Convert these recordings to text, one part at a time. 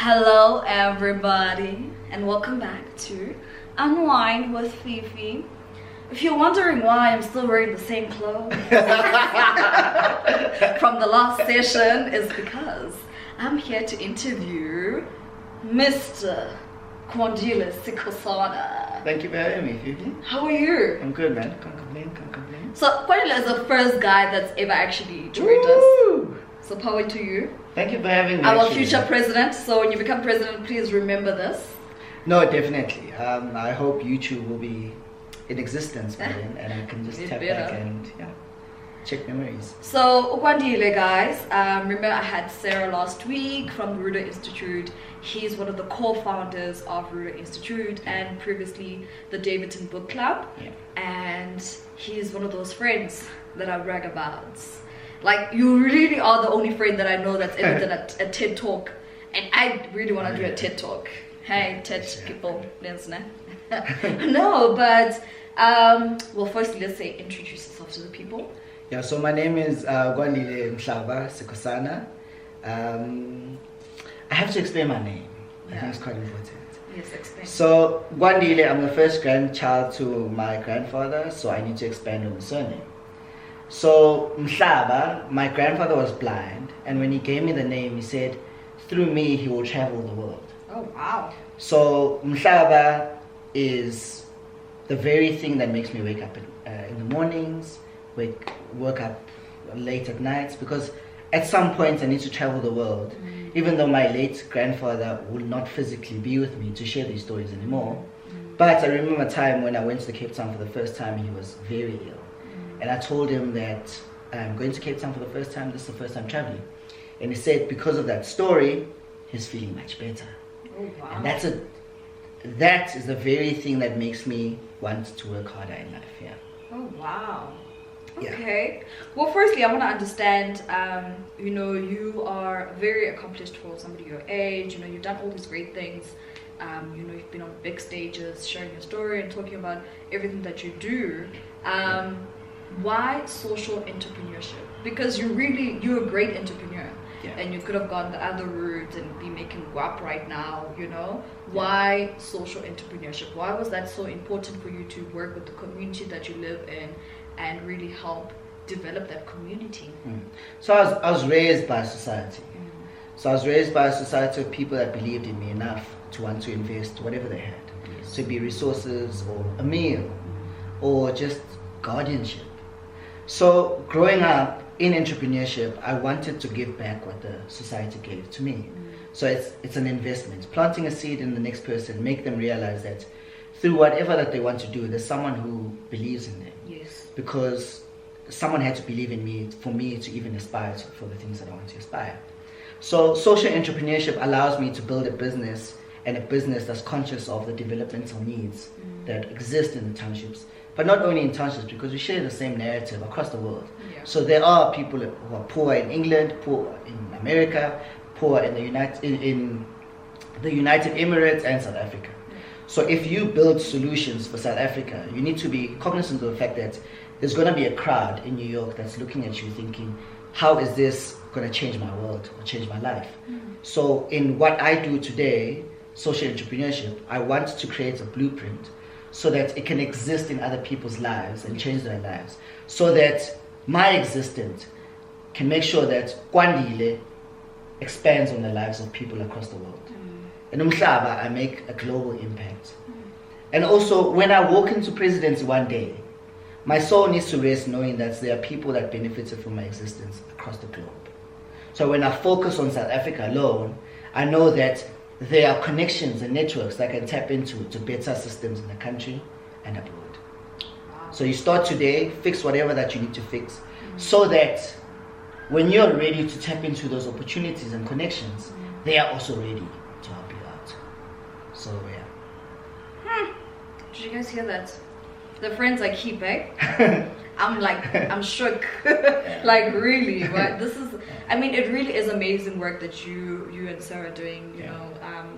Hello everybody and welcome back to UnWine with Fifi. If you're wondering why I'm still wearing the same clothes from the last session, is because I'm here to interview Mr. Kwandile Sikhosana. Thank you for having me, Fifi. How are you? I'm good, man. Can't complain. So Kwandile is the first guy that's ever actually joined us. So power to you. Thank you for having me. Our future president. So when you become president, please remember this. No, definitely. I hope YouTube will be in existence by then, and I can just tap back and check memories. So Kwandile, guys, remember I had Sarah last week from Rudo Institute. He's one of the co-founders of Rudo Institute and previously the Davidson Book Club. Yeah. And he's one of those friends that I brag about. Like, you really are the only friend that I know that's ever done a TED Talk. And I really want to do a TED Talk. Hey, TED people, no, but, well, firstly, let's say introduce yourself to the people. Yeah, so my name is Kwandile Sikhosana. I have to explain my name. I think it's quite important. Yes, explain. So, Kwandile, I'm the first grandchild to my grandfather, so I need to expand on the surname. So, Mhlaba, my grandfather was blind, and when he gave me the name, he said, through me, he will travel the world. Oh, wow. So, Mhlaba is the very thing that makes me wake up in the mornings, work up late at nights, because at some point I need to travel the world, even though my late grandfather will not physically be with me to share these stories anymore. But I remember a time when I went to Cape Town for the first time, he was very ill. And I told him that I'm going to Cape Town for the first time, this is the first time traveling. And he said because of that story, he's feeling much better. Oh, wow. And that is the very thing that makes me want to work harder in life, yeah. Oh, wow. Yeah. Okay. Well, firstly, I want to understand, you are very accomplished for somebody your age. You've done all these great things. You've been on big stages, sharing your story and talking about everything that you do. Why social entrepreneurship? Because you're a great entrepreneur. Yeah. And you could have gone the other route and be making guap right now, Why social entrepreneurship? Why was that so important for you to work with the community that you live in and really help develop that community? So I was raised by society. So I was raised by a society of people that believed in me enough to want to invest whatever they had. Yes. So it'd be resources or a meal or just guardianship. So growing up in entrepreneurship, I wanted to give back what the society gave to me. So it's an investment. Planting a seed in the next person, make them realize that through whatever that they want to do, there's someone who believes in them. Yes. Because someone had to believe in me for me to even aspire for the things that I want to aspire. So social entrepreneurship allows me to build a business, and a business that's conscious of the developmental needs that exist in the townships. But not only in townships, because we share the same narrative across the world. Yeah. So there are people who are poor in England, poor in America, poor in the United Emirates and South Africa. Yeah. So if you build solutions for South Africa, you need to be cognizant of the fact that there's going to be a crowd in New York that's looking at you thinking, how is this going to change my world or change my life? So in what I do today, social entrepreneurship, I want to create a blueprint so that it can exist in other people's lives and change their lives, so that my existence can make sure that Kwandile expands on the lives of people across the world. In Umhlaba, I make a global impact. And also, when I walk into presidency one day, my soul needs to rest knowing that there are people that benefited from my existence across the globe. So when I focus on South Africa alone, I know that there are connections and networks that I can tap into to better systems in the country and abroad. Wow. So you start today, fix whatever that you need to fix, so that when you're ready to tap into those opportunities and connections, they are also ready to help you out. So yeah. Did you guys hear that? The friends I keep, I'm shook. Like, really, right? It really is amazing work that you and Sarah are doing,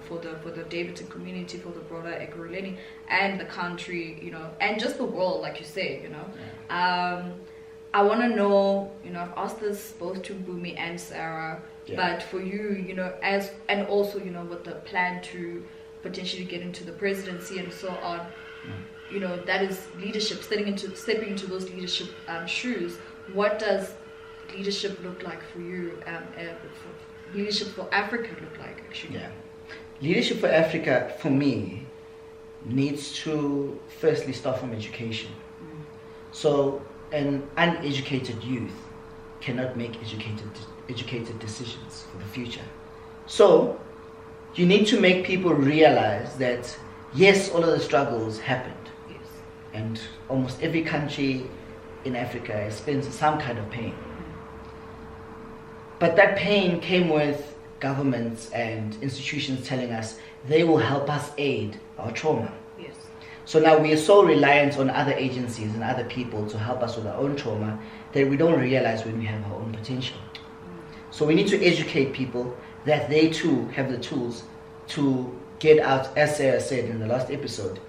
for the Davidson community, for the broader Ekurhuleni and the country, and just the world, like you say, I want to know, I've asked this both to Bumi and Sarah, But for you, you know, and also, you know, with the plan to potentially get into the presidency and so on, you know, that is leadership, stepping into those leadership shoes. What does leadership look like for you? Leadership for Africa look like, actually? Yeah. Leadership for Africa, for me, needs to firstly start from education. So an uneducated youth cannot make educated decisions for the future. So you need to make people realize that yes, all of the struggles happened. Yes. And almost every country in Africa experiences some kind of pain. But that pain came with governments and institutions telling us they will help us aid our trauma. Yes. So now we are so reliant on other agencies and other people to help us with our own trauma that we don't realize when we have our own potential. So we need to educate people that they too have the tools to get out, as Sarah said in the last episode,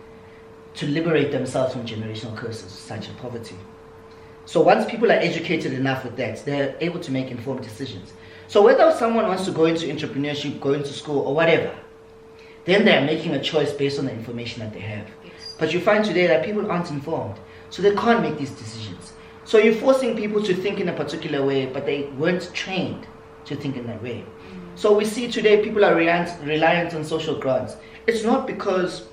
to liberate themselves from generational curses such as poverty. So once people are educated enough with that, they're able to make informed decisions. So whether someone wants to go into entrepreneurship, go into school or whatever, then they're making a choice based on the information that they have. Yes. But you find today that people aren't informed, so they can't make these decisions. So you're forcing people to think in a particular way, but they weren't trained to think in that way. So we see today people are reliant on social grants. It's not because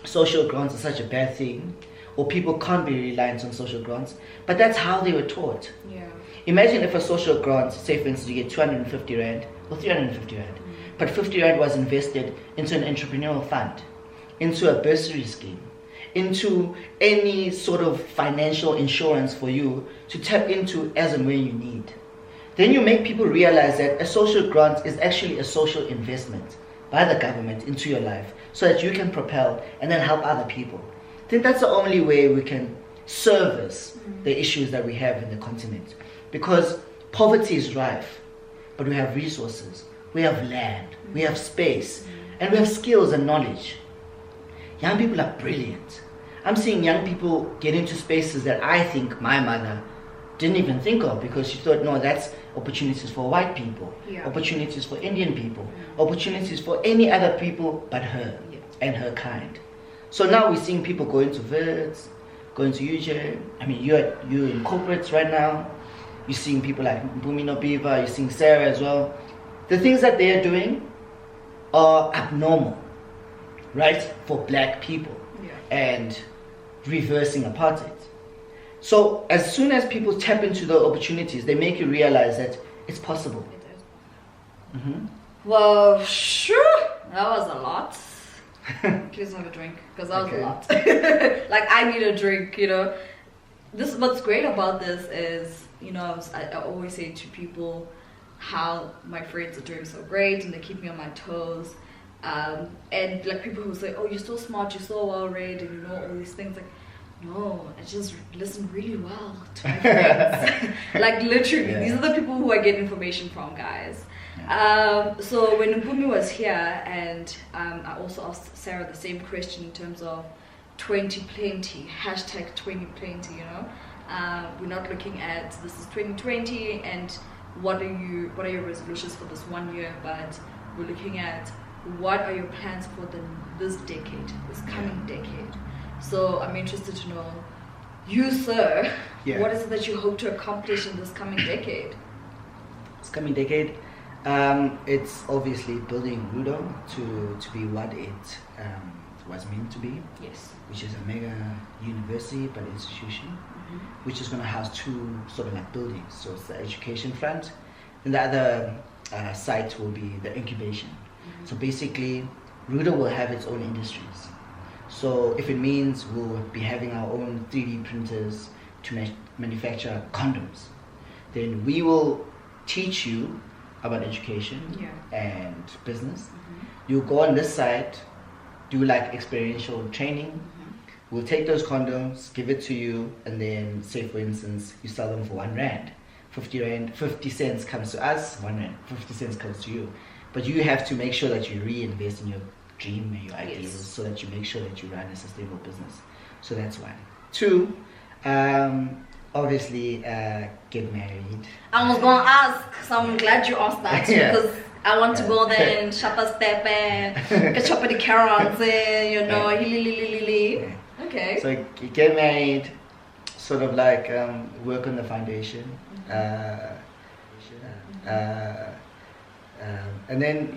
social grants are such a bad thing, or people can't be reliant on social grants, but that's how they were taught. Yeah. Imagine if a social grant, say for instance you get 250 Rand or 350 Rand, but 50 Rand was invested into an entrepreneurial fund, into a bursary scheme, into any sort of financial insurance for you to tap into as and when you need. Then you make people realize that a social grant is actually a social investment by the government into your life so that you can propel and then help other people. I think that's the only way we can service the issues that we have in the continent. Because poverty is rife, but we have resources, we have land, we have space, and we have skills and knowledge. Young people are brilliant. I'm seeing young people get into spaces that I think my mother didn't even think of, because she thought, no, that's opportunities for white people, opportunities for Indian people, opportunities for any other people but her and her kind. So now we're seeing people go into Verts, go into UJ. I mean, you're in corporates right now. You're seeing people like Mpumi Nobiva, you're seeing Sarah as well. The things that they're doing are abnormal, right, for black people and reversing apartheid. So as soon as people tap into the opportunities, they make you realize that it's possible. It is. Well, sure, that was a lot. Please have a drink, because that was a lot. Like, I need a drink, you know. This, what's great about this is, you know, I always say to people how my friends are doing so great and they keep me on my toes. And like people who say, oh, you're so smart, you're so well read, and you know all these things. Like, no, I just listen really well to my friends. Like, literally, these are the people who I get information from, guys. So when Mpumi was here, and I also asked Sarah the same question in terms of 2020, hashtag 2020, you know. We're not looking at this is 2020 and what are your resolutions for this 1 year, but we're looking at what are your plans for this decade, this coming decade. So I'm interested to know, you sir, what is it that you hope to accomplish in this coming decade? This coming decade, it's obviously building Rudo to be what it was meant to be. Yes. Which is a mega university but institution, which is going to house two sort of like buildings. So it's the education front, and the other site will be the incubation. So basically, Rudo will have its own industries. So if it means we'll be having our own 3D printers to manufacture condoms, then we will teach you about education and business. You'll go on this site, do like experiential training. We'll take those condoms, give it to you, and then say for instance, you sell them for 1 Rand. 50 Rand, 50 cents comes to us, 1 Rand, 50 cents comes to you. But you have to make sure that you reinvest in your dream and your ideas so that you make sure that you run a sustainable business. So that's one. 2, obviously get married. I was gonna ask, so I'm glad you asked that Yeah. because I want to go there and shop a step and catch up with the Karens and Yeah. Okay. So you get married, sort of like work on the foundation, and then